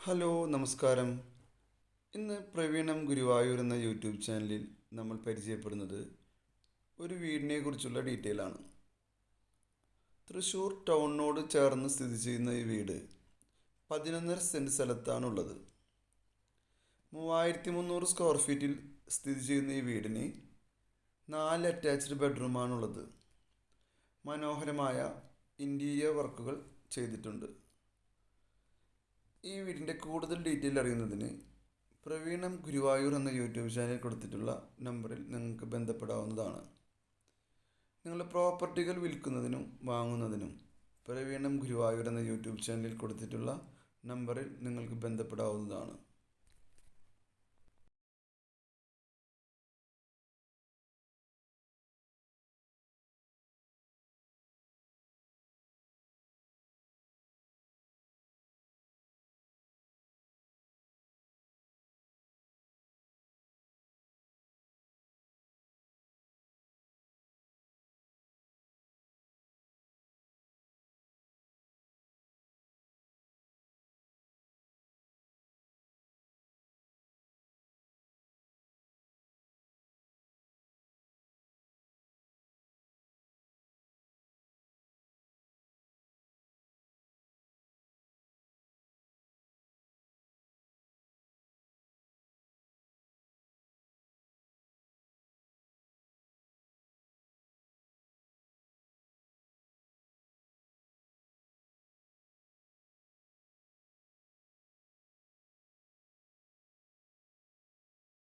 Hello നമസ്കാരം. ഇന്ന് പ്രവീണം ഗുരുവായൂർ എന്ന യൂട്യൂബ് ചാനലിൽ നമ്മൾ പരിചയപ്പെടുന്നത് ഒരു വീടിനെ കുറിച്ചുള്ള ഡീറ്റെയിൽ ആണ്. തൃശ്ശൂർ ടൗണിനോട് ചേർന്ന് സ്ഥിതി ചെയ്യുന്ന ഈ വീട് 11.5 സെൻറ്റ് സ്ഥലത്താണുള്ളത്. 3300 സ്ക്വയർ ഫീറ്റിൽ സ്ഥിതി ചെയ്യുന്ന ഈ വീടിന് 4 അറ്റാച്ച്ഡ് ബെഡ്റൂമാണുള്ളത്. മനോഹരമായ ഇൻറ്റീരിയർ വർക്കുകൾ ചെയ്തിട്ടുണ്ട്. ഈ വീടിൻ്റെ കൂടുതൽ ഡീറ്റെയിൽ അറിയുന്നതിന് പ്രവീണം ഗുരുവായൂർ എന്ന യൂട്യൂബ് ചാനൽ കൊടുത്തിട്ടുള്ള നമ്പറിൽ നിങ്ങൾക്ക് ബന്ധപ്പെടാവുന്നതാണ്. നിങ്ങളുടെ പ്രോപ്പർട്ടികൾ വിൽക്കുന്നതിനും വാങ്ങുന്നതിനും പ്രവീണം ഗുരുവായൂർ എന്ന യൂട്യൂബ് ചാനലിൽ കൊടുത്തിട്ടുള്ള നമ്പറിൽ നിങ്ങൾക്ക് ബന്ധപ്പെടാവുന്നതാണ്.